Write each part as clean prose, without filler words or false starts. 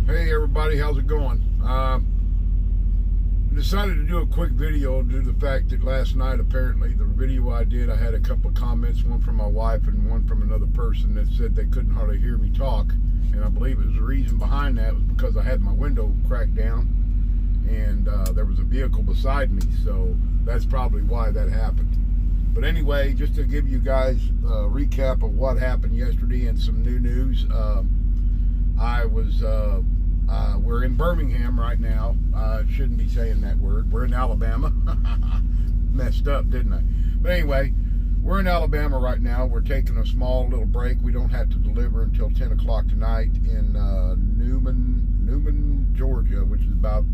Hey everybody, how's it going? Decided to do a quick video due to the fact that last night, apparently, the video I did, I had a couple of comments, one from my wife and one from another person that said they couldn't hardly hear me talk. And I believe it was the reason behind that was because I had my window cracked down and there was a vehicle beside me. So that's probably why that happened. But anyway, just to give you guys a recap of what happened yesterday and some new news. We're in Birmingham right now. Shouldn't be saying that word. We're in Alabama. Messed up, didn't I? But anyway, we're in Alabama right now. We're taking a small little break. We don't have to deliver until 10 o'clock tonight in Newman, Georgia, which is about,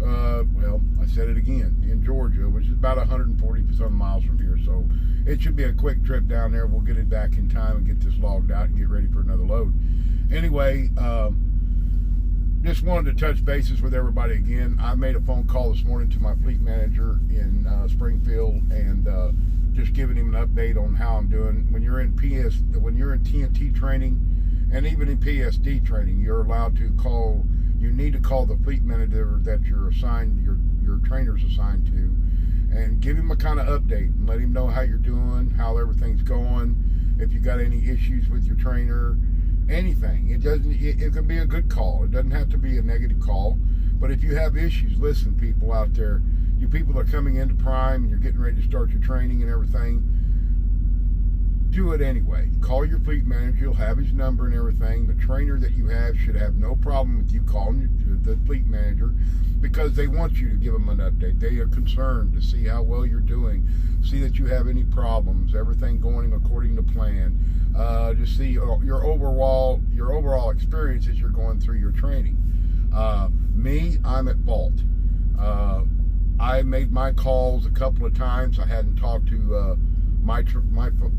well, I said it again, in Georgia, which is about 140 some miles from here. So it should be a quick trip down there. We'll get it back in time and get this logged out and get ready for another load. Anyway, just wanted to touch bases with everybody again. I made a phone call this morning to my fleet manager in Springfield and just giving him an update on how I'm doing. When you're in TNT training and even in PSD training, you're allowed to call. You need to call the fleet manager that you're assigned, your trainer's assigned to, and give him a kind of update and let him know how you're doing, how everything's going, if you got any issues with your trainer. Anything. It can be a good call. It doesn't have to be a negative call. But if you have issues, listen, people out there, you people are coming into Prime and you're getting ready to start your training and everything, do it anyway. Call your fleet manager. You'll have his number and everything. The trainer that you have should have no problem with you calling the fleet manager because they want you to give them an update. They are concerned to see how well you're doing, see that you have any problems, everything going according to plan. Just see your overall experience as you're going through your training. Me, I'm at fault. I made my calls a couple of times. I hadn't talked to my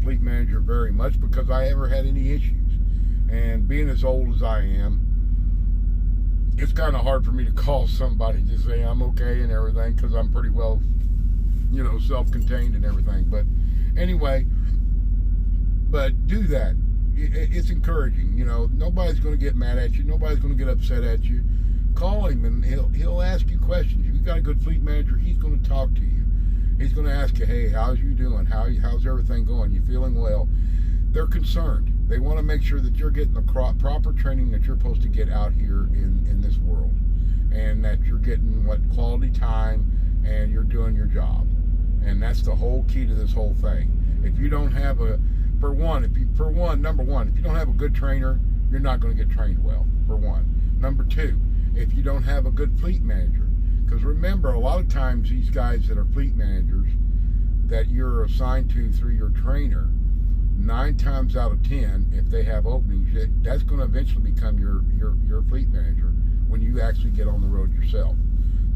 fleet manager very much because I ever had any issues. And being as old as I am, it's kind of hard for me to call somebody to say I'm okay and everything because I'm pretty well, self-contained and everything. But anyway. But do that. It's encouraging. Nobody's going to get mad at you. Nobody's going to get upset at you. Call him and he'll ask you questions. If you've got a good fleet manager, he's going to talk to you. He's going to ask you, hey, how's you doing? How's everything going? You feeling well? They're concerned. They want to make sure that you're getting the proper training that you're supposed to get out here in this world, and that you're getting quality time and you're doing your job. And that's the whole key to this whole thing. If you don't have number one, if you don't have a good trainer, you're not going to get trained well, for one. Number two, if you don't have a good fleet manager, because remember, a lot of times these guys that are fleet managers that you're assigned to through your trainer, 9 times out of 10, if they have openings, that's going to eventually become your fleet manager when you actually get on the road yourself.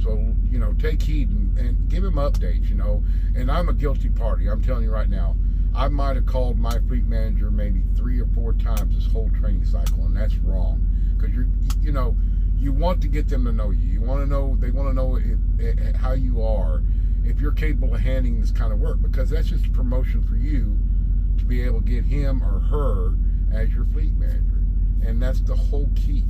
So, take heed and give him updates, and I'm a guilty party. I'm telling you right now, I might have called my fleet manager maybe 3 or 4 times this whole training cycle, and that's wrong. Because you want to get them to know you. They want to know how you are, if you're capable of handling this kind of work, because that's just a promotion for you to be able to get him or her as your fleet manager, and that's the whole key.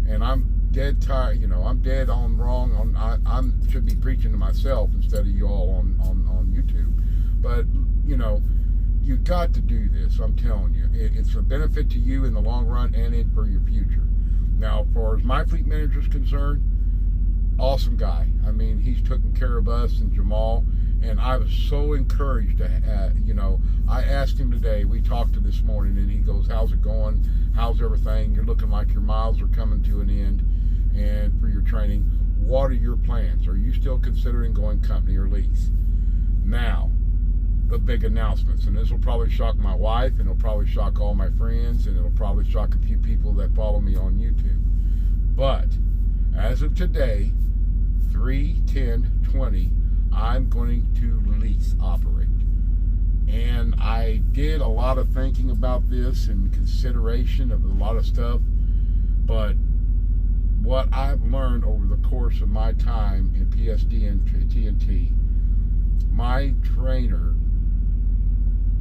And I'm dead tired. I'm dead on wrong. I should be preaching to myself instead of you all on YouTube, but you got to do this. I'm telling you, it's a benefit to you in the long run and for your future. Now, as far as my fleet manager is concerned, awesome guy. I mean, he's taken care of us and Jammaal, and I was so encouraged to, I asked him today, we talked to this morning, and he goes, how's it going? How's everything? You're looking like your miles are coming to an end, and for your training, what are your plans? Are you still considering going company or lease? Now, the big announcements, and this will probably shock my wife, and it'll probably shock all my friends, and it'll probably shock a few people that follow me on YouTube. But as of today, 3/10/20, I'm going to lease operate. And I did a lot of thinking about this and consideration of a lot of stuff, but what I've learned over the course of my time in PSD and TNT, my trainer,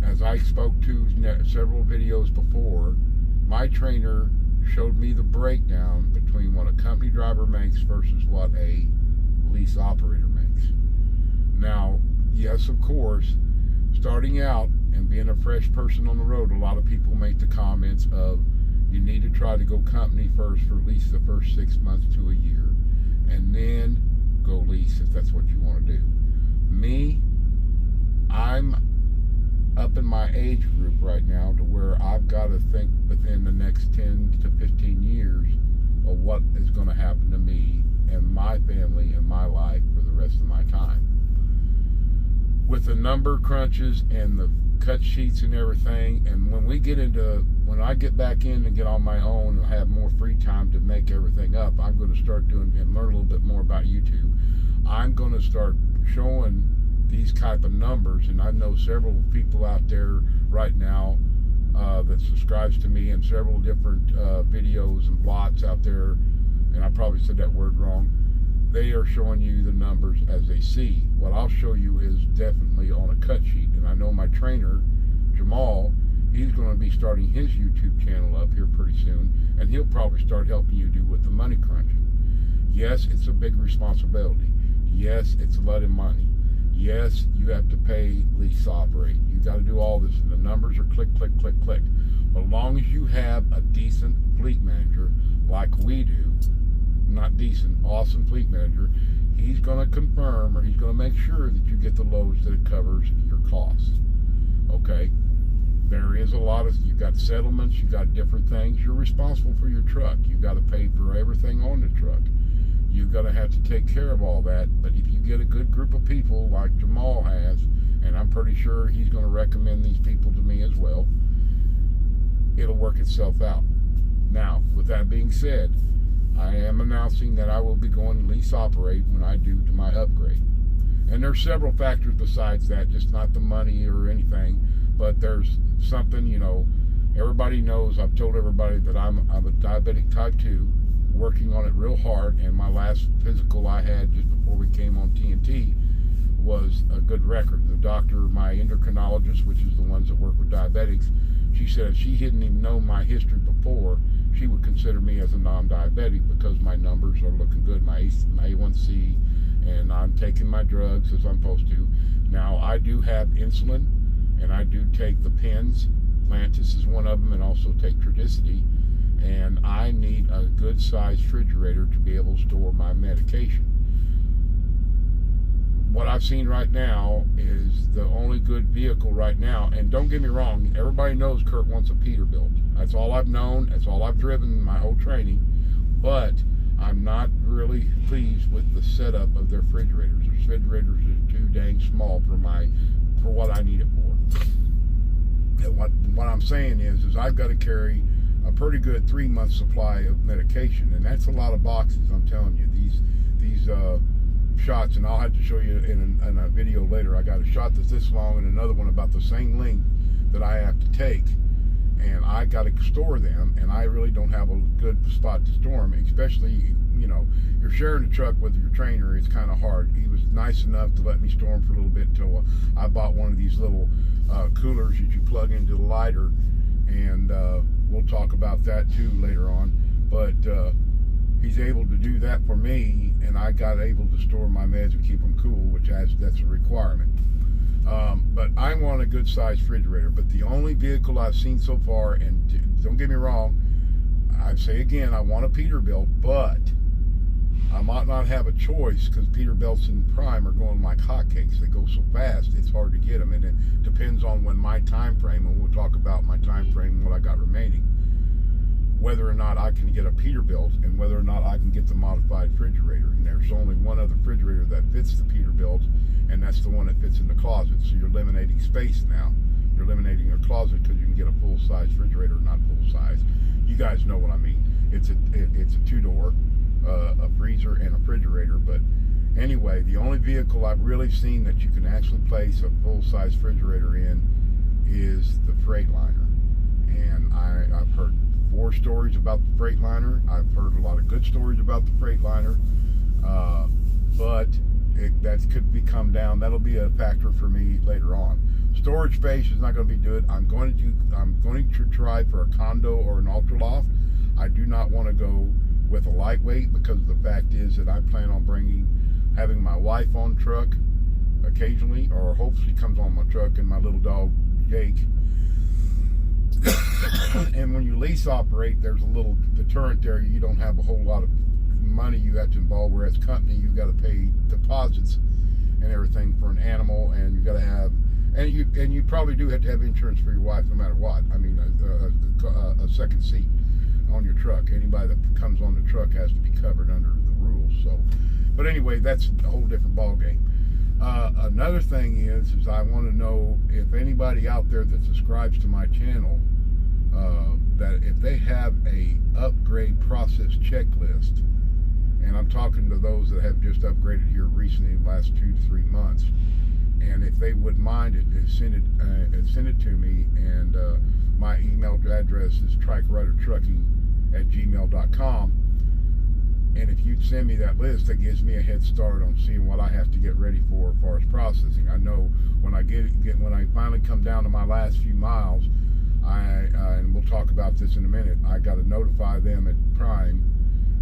as I spoke to several videos before, my trainer showed me the breakdown between driver makes versus what a lease operator makes. Now, yes, of course, starting out and being a fresh person on the road, a lot of people make the comments of you need to try to go company first for at least the first 6 months to a year, and then go lease if that's what you want to do. Me, I'm up in my age group right now to where I've got to think within the next 10 to 15 years of what is going to happen to me and my family and my life for the rest of my time. With the number crunches and the cut sheets and everything, and when I get back in and get on my own and have more free time to make everything up, I'm going to start doing and learn a little bit more about YouTube. I'm going to start showing these type of numbers, and I know several people out there right now that subscribes to me, and several different videos and blogs out there, and I probably said that word wrong. They are showing you the numbers as they see. What I'll show you is definitely on a cut sheet, and I know my trainer, Jammaal, he's going to be starting his YouTube channel up here pretty soon, and he'll probably start helping you do with the money crunching. Yes, it's a big responsibility. Yes, it's a lot of money. Yes, you have to pay lease to operate. You got to do all this, and the numbers are click, click, click, click. But as long as you have a decent fleet manager like we do, not decent, awesome fleet manager, he's going to confirm, or he's going to make sure that you get the loads that it covers your costs. Okay? There is a lot of, you've got settlements, you've got different things. You're responsible for your truck. You've got to pay for everything on the truck. You're going to have to take care of all that. But if you get a good group of people like Jammaal has, and I'm pretty sure he's going to recommend these people to me as well, it'll work itself out. Now, with that being said, I am announcing that I will be going to lease operate when I do to my upgrade. And there's several factors besides that, just not the money or anything, but there's something, you know, everybody knows, I've told everybody that I'm a diabetic type 2, working on it real hard, and my last physical I had just before we came on TNT was a good record. The doctor, my endocrinologist, which is the ones that work with diabetics, she said if she didn't even know my history before, she would consider me as a non-diabetic because my numbers are looking good, my A1C, and I'm taking my drugs as I'm supposed to. Now, I do have insulin, and I do take the pens. FLANJS is one of them, and also take Tridicity. And I need a good-sized refrigerator to be able to store my medication. What I've seen right now is the only good vehicle right now, and don't get me wrong, everybody knows Kurt wants a Peterbilt. That's all I've known, that's all I've driven in my whole training, but I'm not really pleased with the setup of their refrigerators. Their refrigerators are too dang small for what I need it for. And what I'm saying is I've got to carry a pretty good 3-month supply of medication, and that's a lot of boxes. I'm telling you, these shots, and I'll have to show you in a video later. I got a shot that's this long and another one about the same length that I have to take, and I got to store them, and I really don't have a good spot to store them, especially, you know, you're sharing a truck with your trainer. It's kind of hard. He was nice enough to let me store them for a little bit until I bought one of these little coolers that you plug into the lighter, and we'll talk about that too later on. But he's able to do that for me, and I got able to store my meds and keep them cool, which that's a requirement. But I want a good sized refrigerator. But the only vehicle I've seen so far, and don't get me wrong, I say again, I want a Peterbilt, but I might not have a choice because Peterbilts in Prime are going like hotcakes. They go so fast, it's hard to get them, and it depends on when my time frame, and we'll talk about my time frame and what I got remaining, whether or not I can get a Peterbilt and whether or not I can get the modified refrigerator. And there's only one other refrigerator that fits the Peterbilt, and that's the one that fits in the closet. So you're eliminating space now. You're eliminating a closet because you can get a full-size refrigerator, not full-size. You guys know what I mean. It's a two-door, a freezer and a refrigerator. But anyway, the only vehicle I've really seen that you can actually place a full-size refrigerator in is the Freightliner. And I've heard 4 stories about the Freightliner. I've heard a lot of good stories about the Freightliner, but that could come down. That'll be a factor for me later on. Storage space is not going to be good. I'm going to try for a condo or an ultra loft. I do not want to go with a lightweight, because the fact is that I plan on having my wife on truck occasionally, or hopefully comes on my truck, and my little dog Jake. And when you lease operate, there's a little deterrent there. You don't have a whole lot of money you have to involve, whereas company, you got to pay deposits and everything for an animal, and you got to have, and you probably do have to have insurance for your wife no matter what. I mean, a second seat on your truck. Anybody that comes on the truck has to be covered under the rules. So, but anyway, that's a whole different ball game. Another thing is I want to know if anybody out there that subscribes to my channel, that if they have a upgrade process checklist, and I'm talking to those that have just upgraded here recently in the last 2 to 3 months, and if they would mind send it to me, and my email address is trikeridertrucking@gmail.com. And if you'd send me that list, that gives me a head start on seeing what I have to get ready for as far as processing. I know when I when I finally come down to my last few miles, and we'll talk about this in a minute, I got to notify them at Prime,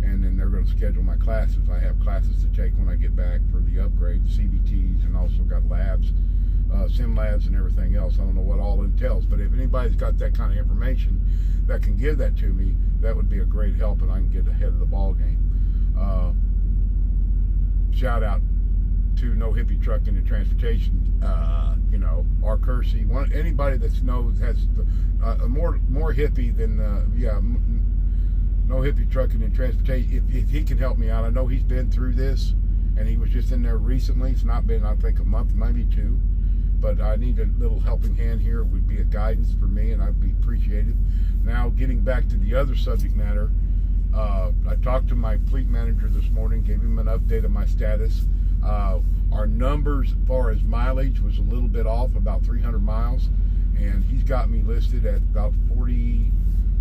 and then they're going to schedule my classes. I have classes to take when I get back for the upgrade, CBTs, and also got labs, sim labs, and everything else. I don't know what all it entails, but if anybody's got that kind of information that can give that to me, that would be a great help, and I can get ahead of the ball game. Shout out to No Hippie Trucking and Transportation, or Kersey. Anybody that knows has more hippie than No Hippie Trucking and Transportation. If he can help me out, I know he's been through this, and he was just in there recently. It's not been, I think, a month, maybe 2. But I need a little helping hand here. It would be a guidance for me, and I'd be appreciative. Now, getting back to the other subject matter, I talked to my fleet manager this morning, gave him an update of my status. Our numbers as far as mileage was a little bit off, about 300 miles, and he's got me listed at about 40,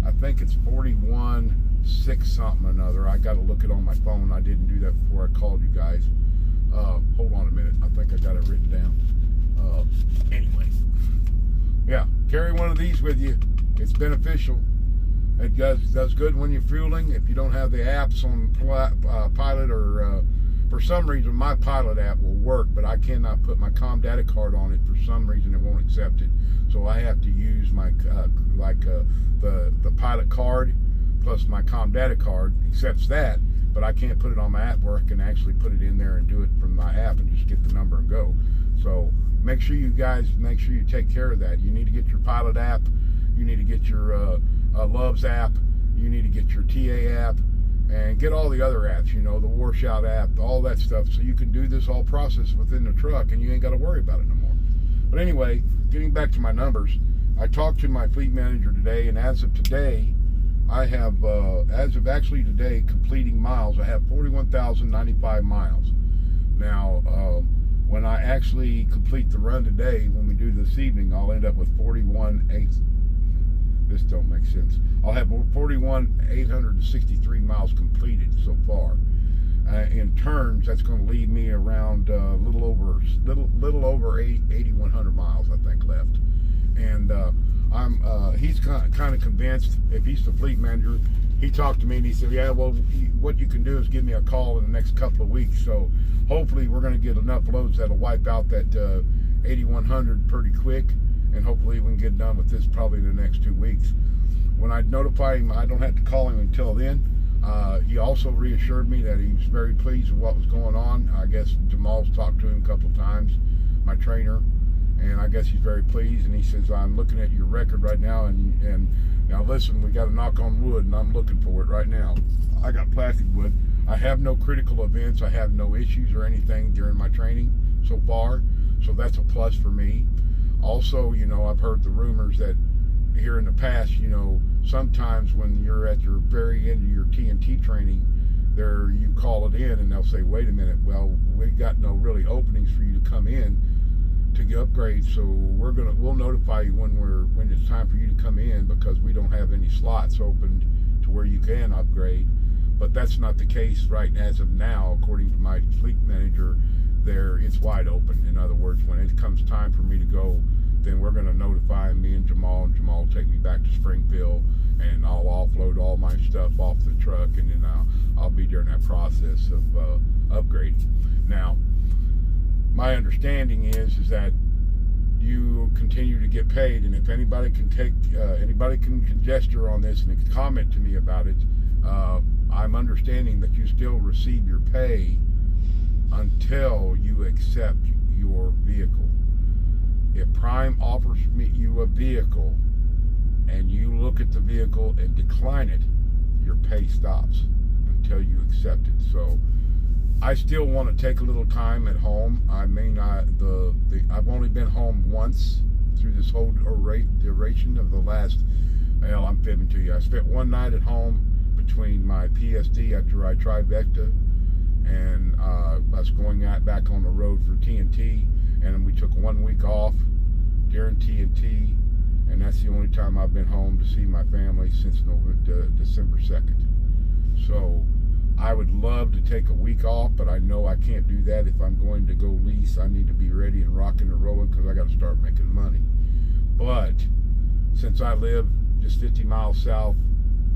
I think it's 41.6 something or another. I got to look it on my phone. I didn't do that before I called you guys. Hold on a minute. I think I got it written down. Anyway, yeah, carry one of these with you. It's beneficial. It does good when you're fueling. If you don't have the apps on Pilot, or for some reason my Pilot app will work, but I cannot put my COM data card on it. For some reason it won't accept it, so I have to use my the Pilot card plus my COM data card accepts that, but I can't put it on my app where I can actually put it in there and do it from my app and just get the number and go. So make sure you take care of that. You need to get your Pilot app. You need to get your Loves app. You need to get your TA app, and get all the other apps, the Washout app, all that stuff, so you can do this whole process within the truck, and you ain't got to worry about it no more. But anyway, getting back to my numbers, I talked to my fleet manager today, and as of today, I have, as of actually today, completing miles, I have 41,095 miles. Now, when I actually complete the run today, when we do this evening, I'll end up with 41,800. This don't make sense. I'll have 41,863 miles completed so far. In turns, that's going to leave me around little over 8,100 miles, I think, left. And he's kind of convinced. If he's the fleet manager, he talked to me and he said, yeah, well, what you can do is give me a call in the next couple of weeks. So hopefully we're going to get enough loads that'll wipe out that 8,100 pretty quick. And hopefully we can get done with this probably in the next 2 weeks. When I notify him, I don't have to call him until then. He also reassured me that he was very pleased with what was going on. I guess Jammaal's talked to him a couple of times, my trainer, and I guess he's very pleased. And he says, I'm looking at your record right now, and now listen, we got to knock on wood, and I'm looking for it right now. I got plastic wood. I have no critical events. I have no issues or anything during my training so far, so that's a plus for me. Also, I've heard the rumors that here in the past, sometimes when you're at your very end of your TNT training, you call it in and they'll say, wait a minute, well, we got no really openings for you to come in to get upgrade, so we'll notify you when it's time for you to come in, because we don't have any slots opened to where you can upgrade. But that's not the case right as of now, according to my fleet manager. It's wide open. In other words, when it comes time for me to go then we're going to notify me and Jammaal will take me back to Springfield, and I'll offload all my stuff off the truck, and then I'll be during that process of upgrading. Now, my understanding is that you continue to get paid, and if anybody can gesture on this and comment to me about it, I'm understanding that you still receive your pay until you accept your vehicle. If Prime offers you a vehicle and you look at the vehicle and decline it, your pay stops until you accept it. So I still want to take a little time at home. I may not, I've only been home once through this whole duration of the last, well, I'm fibbing to you. I spent one night at home between my PSD after I trifecta and us going back on the road for TNT, and then we took 1 week off during TNT, and that's the only time I've been home to see my family since December 2nd. So I would love to take a week off, but I know I can't do that. If I'm going to go lease, I need to be ready and rocking and rolling because I got to start making money. But since I live just 50 miles south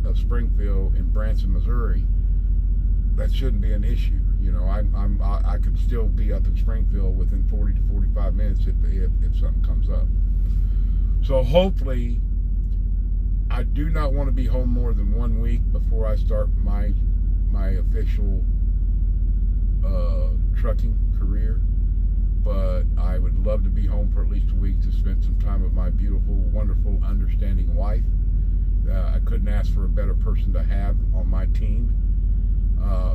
of Springfield in Branson, Missouri, that shouldn't be an issue. You know, I could still be up in Springfield within 40 to 45 minutes if something comes up. So hopefully, I do not want to be home more than 1 week before I start my official trucking career. But I would love to be home for at least a week to spend some time with my beautiful, wonderful, understanding wife. I couldn't ask for a better person to have on my team.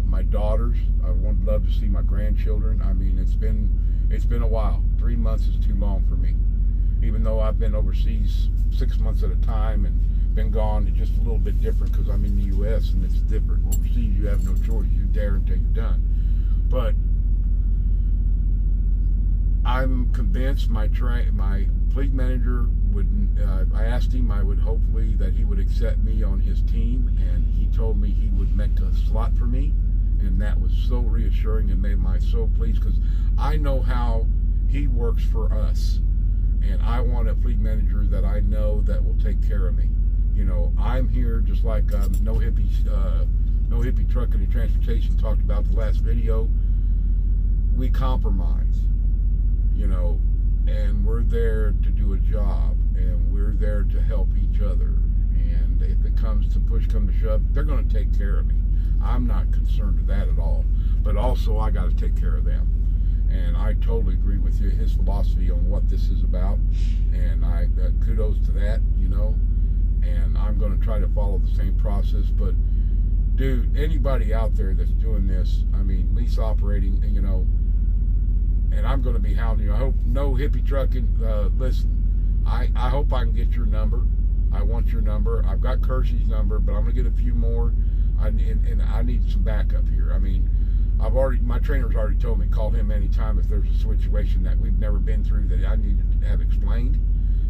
My daughters, I would love to see my grandchildren. I mean, it's been a while. 3 months is too long for me. Even though I've been overseas 6 months at a time and been gone, it's just a little bit different because I'm in the U.S. and it's different. Overseas, you have no choice. You're there until you're done. But I'm convinced my fleet manager would, I asked him, I would hopefully that he would accept me on his team, and he told me he would make a slot for me, and that was so reassuring and made my soul pleased because I know how he works for us, and I want a fleet manager that I know that will take care of me. You know, I'm here just like No Hippie Trucking and Transportation talked about the last video. We compromise, you know, and we're there to do a job, and we're there to help each other. And if it comes to push come to shove, they're going to take care of me. I'm not concerned with that at all. But also, I got to take care of them. And I totally agree with you, his philosophy on what this is about. And I kudos to that, you know. And I'm going to try to follow the same process. But, dude, anybody out there that's doing this, I mean, lease operating, you know, and I'm going to be hounding you. I hope No Hippie Trucking, listen, I hope I can get your number. I want your number. I've got Kersey's number, but I'm going to get a few more. And I need some backup here. I mean, my trainer's already told me, call him anytime if there's a situation that we've never been through that I need to have explained.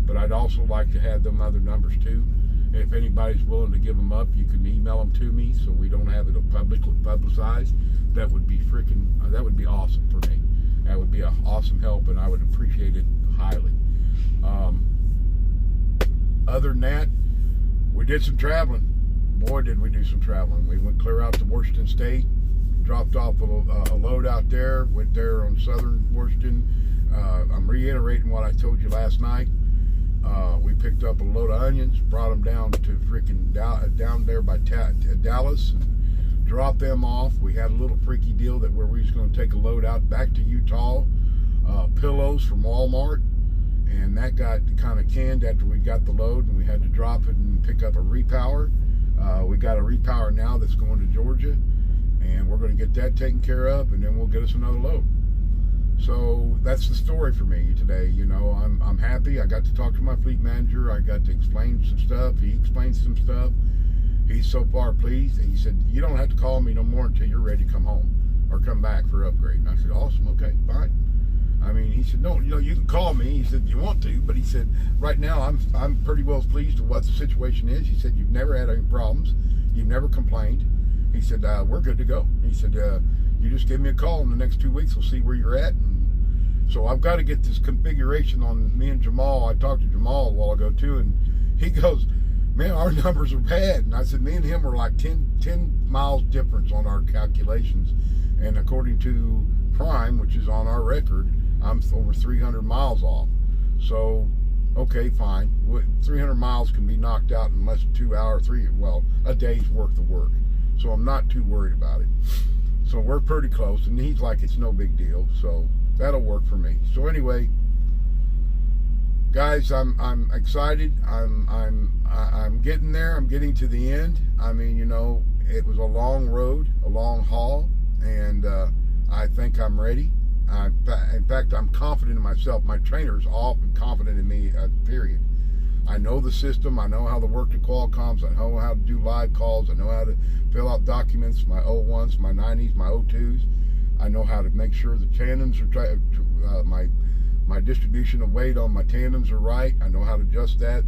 But I'd also like to have them other numbers too. If anybody's willing to give them up, you can email them to me so we don't have it publicly publicized. That would be that would be awesome for me. That would be an awesome help, and I would appreciate it highly. Other than that, we did some traveling. Boy, did we do some traveling. We went clear out to Washington State, dropped off a load out there, went there on southern Washington. I'm reiterating what I told you last night. We picked up a load of onions, brought them down to freaking down there by Dallas, and dropped them off. We had a little freaky deal that where we was going to take a load out back to Utah, pillows from Walmart, and that got kind of canned after we got the load, and we had to drop it and pick up a repower. We got a repower now that's going to Georgia, and we're going to get that taken care of, and then we'll get us another load. So that's the story for me today. You know, I'm happy. I got to talk to my fleet manager. I got to explain some stuff. He explained some stuff. He's so far pleased. And he said, you don't have to call me no more until you're ready to come home or come back for upgrade. And I said, awesome. Okay, fine. I mean, he said, no, you know, you can call me. He said, you want to, but he said, right now I'm pretty well pleased with what the situation is. He said, you've never had any problems. You've never complained. He said, we're good to go. He said, you just give me a call in the next 2 weeks. We'll see where you're at. So I've got to get this configuration on me and Jammaal. I talked to Jammaal a while ago too, and he goes, man, our numbers are bad. And I said, me and him were like 10 miles difference on our calculations. And according to Prime, which is on our record, I'm over 300 miles off. So, okay, fine. 300 miles can be knocked out in less than 2 hours, a day's worth of work. So I'm not too worried about it. So we're pretty close, and he's like, it's no big deal. So that'll work for me. So anyway, guys, I'm excited. I'm getting there. I'm getting to the end. I mean, you know, it was a long road, a long haul, and I think I'm ready. In fact, I'm confident in myself. My trainer's all confident in me, period. I know the system. I know how to work the Qualcomms. I know how to do live calls. I know how to fill out documents, my 01s, my 90s, my 02s. I know how to make sure the tandems are my distribution of weight on my tandems are right. I know how to adjust that.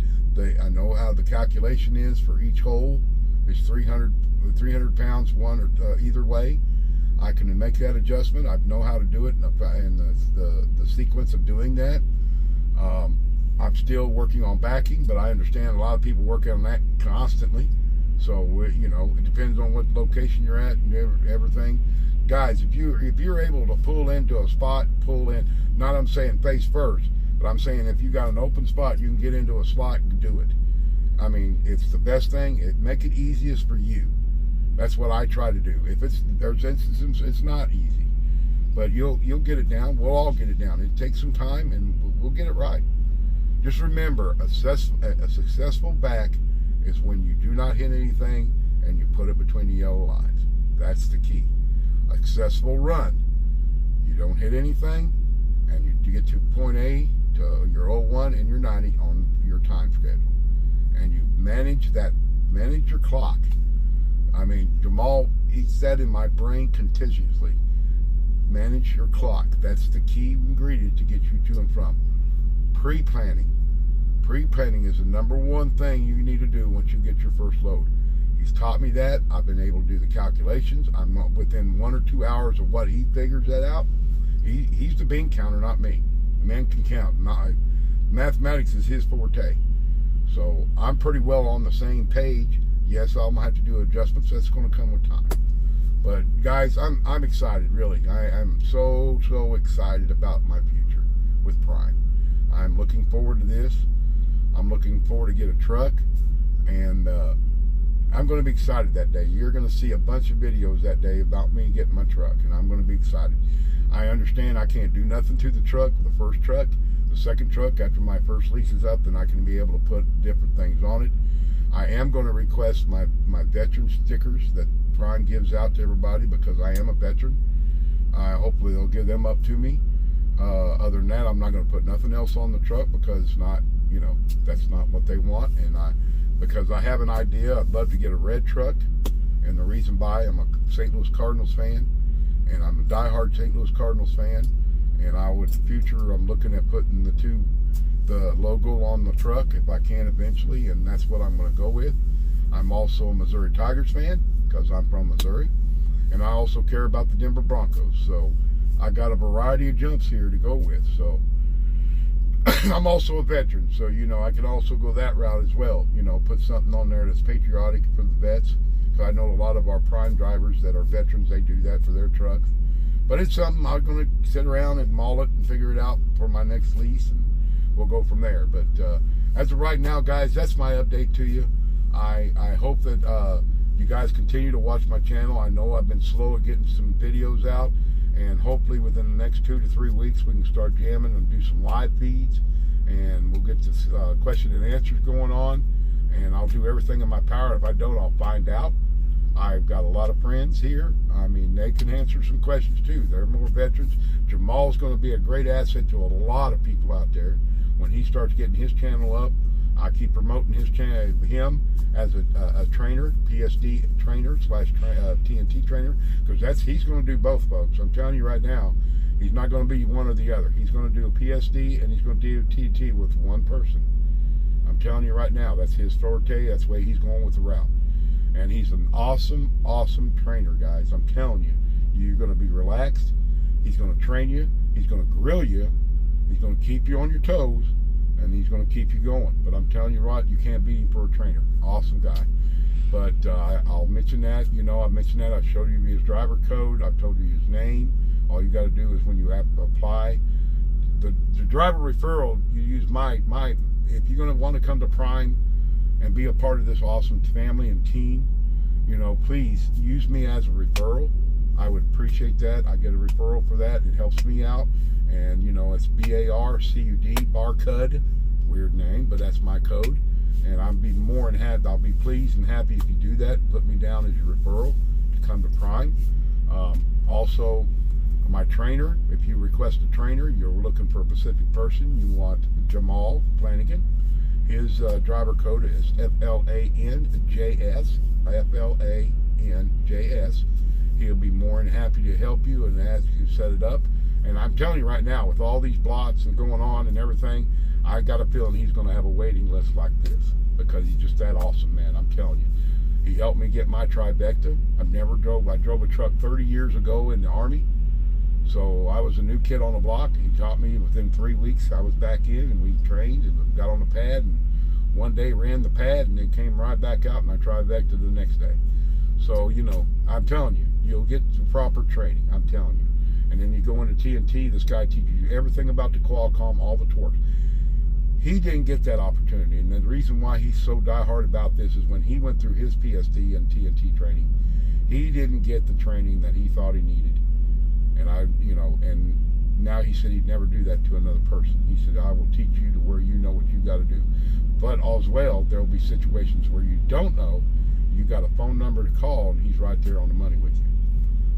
I know how the calculation is for each hole. It's 300 pounds one or either way. I can make that adjustment. I know how to do it in the sequence of doing that. I'm still working on backing, but I understand a lot of people work on that constantly. So you know, it depends on what location you're at and everything. Guys, if you're able to pull into a spot, pull in. Not I'm saying face first, but I'm saying if you got an open spot, you can get into a slot and do it. I mean, it's the best thing. Make it easiest for you. That's what I try to do. If there's instances it's not easy, but you'll get it down. We'll all get it down. It takes some time, and we'll get it right. Just remember, a successful back is when you do not hit anything and you put it between the yellow lines. That's the key. A successful run, you don't hit anything, and you get to point A to your 01 and your 90 on your time schedule, and you manage your clock. I mean, Jammaal eats that in my brain continuously. Manage your clock. That's the key ingredient to get you to and from. Pre-planning. Pre-planning is the number one thing you need to do once you get your first load. He's taught me that. I've been able to do the calculations. I'm within 1 or 2 hours of what he figures that out. He's the bean counter, not me. The man can count. Mathematics is his forte. So I'm pretty well on the same page. Yes, I'm gonna have to do adjustments. That's going to come with time. But guys, I'm excited. Really, I'm so excited about my future with Prime. I'm looking forward to this. I'm looking forward to get a truck, and I'm going to be excited that day. You're going to see a bunch of videos that day about me getting my truck, and I'm going to be excited. I understand I can't do nothing to the truck, the first truck. The second truck, after my first lease is up, then I can be able to put different things on it. I am going to request my veteran stickers that Prime gives out to everybody because I am a veteran. Hopefully they'll give them up to me. Other than that, I'm not going to put nothing else on the truck because it's not, you know, that's not what they want. And because I have an idea, I'd love to get a red truck. And the reason why, I'm a St. Louis Cardinals fan, and I'm a diehard St. Louis Cardinals fan. And in the future, I'm looking at putting the logo on the truck if I can eventually, and that's what I'm going to go with. I'm also a Missouri Tigers fan because I'm from Missouri, and I also care about the Denver Broncos. So I got a variety of jumps here to go with. So I'm also a veteran, so you know I can also go that route as well. You know, put something on there that's patriotic for the vets. Because I know a lot of our Prime drivers that are veterans, they do that for their trucks. But it's something I'm going to sit around and maul it and figure it out for my next lease, and we'll go from there. But as of right now, guys, that's my update to you. I hope that you guys continue to watch my channel. I know I've been slow at getting some videos out, and hopefully within the next 2 to 3 weeks we can start jamming and do some live feeds, and we'll get this question and answers going on, and I'll do everything in my power. If I don't, I'll find out. I've got a lot of friends here. I mean, they can answer some questions too. They're more veterans. Jammaal's going to be a great asset to a lot of people out there. When he starts getting his channel up, I keep promoting his channel, him as a trainer, PSD trainer / TNT trainer, because he's going to do both, folks. I'm telling you right now, he's not going to be one or the other. He's going to do a PSD and he's going to do TNT with one person. I'm telling you right now, that's his forte. That's the way he's going with the route. And he's an awesome trainer, guys. I'm telling you, you're going to be relaxed. He's going to train you. He's going to grill you. He's going to keep you on your toes, and he's going to keep you going. But I'm telling you, Rod, you can't beat him for a trainer. Awesome guy. But I'll mention that. You know, I mentioned that. I showed you his driver code. I've told you his name. All you got to do is when you apply the driver referral, you use my. If you're going to want to come to Prime and be a part of this awesome family and team, you know, please use me as a referral. I would appreciate that. I get a referral for that. It helps me out. And, you know, it's BARCUD, BARCUD. Weird name, but that's my code. And I'll be more than happy. I'll be pleased and happy if you do that. Put me down as your referral to come to Prime. Also, my trainer, if you request a trainer, you're looking for a specific person, you want Jammaal Flanagan. His driver code is FLANJS, FLANJS. He'll be more than happy to help you and ask you to set it up. And I'm telling you right now, with all these blots and going on and everything, I got a feeling he's going to have a waiting list like this because he's just that awesome, man. I'm telling you. He helped me get my trifecta. I drove a truck 30 years ago in the Army. So I was a new kid on the block. He taught me within 3 weeks. I was back in and we trained and got on the pad and one day ran the pad and then came right back out and I trifecta the next day. So, you know, I'm telling you, you'll get the proper training. I'm telling you. And then you go into TNT, this guy teaches you everything about the Qualcomm, all the torques. He didn't get that opportunity. And the reason why he's so diehard about this is when he went through his PSD and TNT training, he didn't get the training that he thought he needed. And and now he said he'd never do that to another person. He said, I will teach you to where you know what you got to do. But as well, there will be situations where you don't know. You got a phone number to call, and he's right there on the money with you.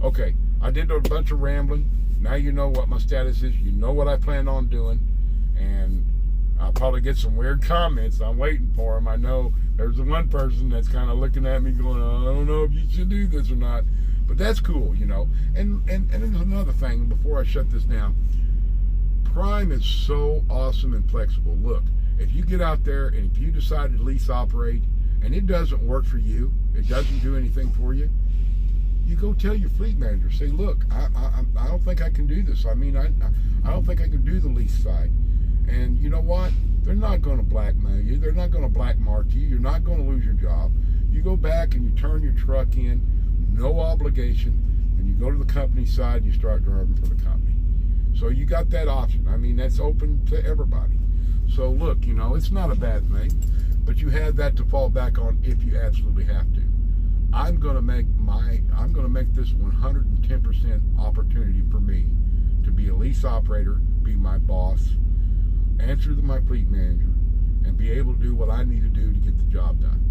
Okay, I did a bunch of rambling. Now you know what my status is. You know what I plan on doing. And I'll probably get some weird comments. I'm waiting for them. I know there's the one person that's kind of looking at me going, I don't know if you should do this or not. But that's cool, you know. And there's another thing before I shut this down. Prime is so awesome and flexible. Look, if you get out there and if you decide to lease operate and it doesn't work for you, it doesn't do anything for you, you go tell your fleet manager, say, look, I don't think I can do this. I mean, I don't think I can do the lease side. And you know what? They're not going to blackmail you. They're not going to black mark you. You're not going to lose your job. You go back and you turn your truck in, no obligation, and you go to the company side and you start driving for the company. So you got that option. I mean, that's open to everybody. So look, you know, it's not a bad thing, but you have that to fall back on if you absolutely have to. I'm going to make this 110% opportunity for me to be a lease operator, be my boss, answer to my fleet manager, and be able to do what I need to do to get the job done.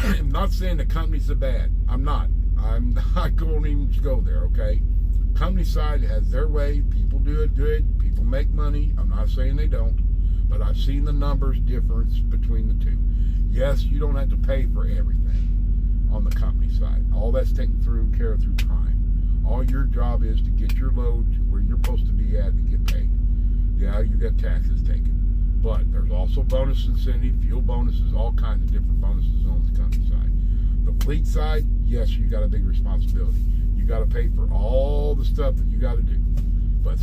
I'm not saying the companies are bad. I'm not going to even go there, okay? Company side has their way. People do it good. People make money. I'm not saying they don't, but I've seen the numbers difference between the two. Yes, you don't have to pay for everything on the company side. All that's taken care of through Prime. All your job is to get your load to where you're supposed to be at and get paid. Yeah, you got taxes taken. But there's also bonus incentive, fuel bonuses, all kinds of different bonuses on the company side. The fleet side, yes, you got a big responsibility. You got to pay for all the stuff that you got to do. But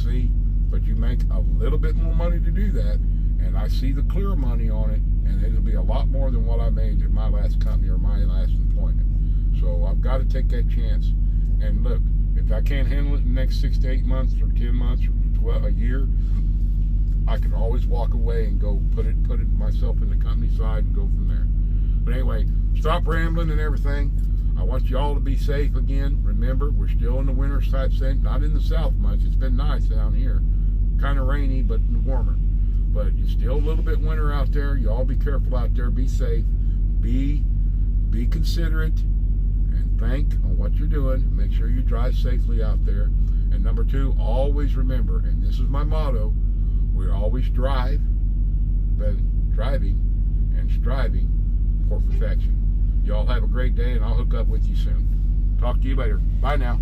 you make a little bit more money to do that, and I see the clear money on it, and it'll be a lot more than what I made at my last company or my last employment. So I've got to take that chance. And look, if I can't handle it in the next 6 to 8 months or 10 months or 12, a year, I can always walk away and go put it myself in the company side and go from there. But anyway, stop rambling and everything. I want you all to be safe again. Remember, we're still in the winter type thing. Not in the south much. It's been nice down here. Kind of rainy, but warmer. But it's still a little bit winter out there. You all be careful out there. Be safe. Be considerate. And think on what you're doing. Make sure you drive safely out there. And number 2, always remember, and this is my motto, we always driving and striving for perfection. Y'all have a great day, and I'll hook up with you soon. Talk to you later. Bye now.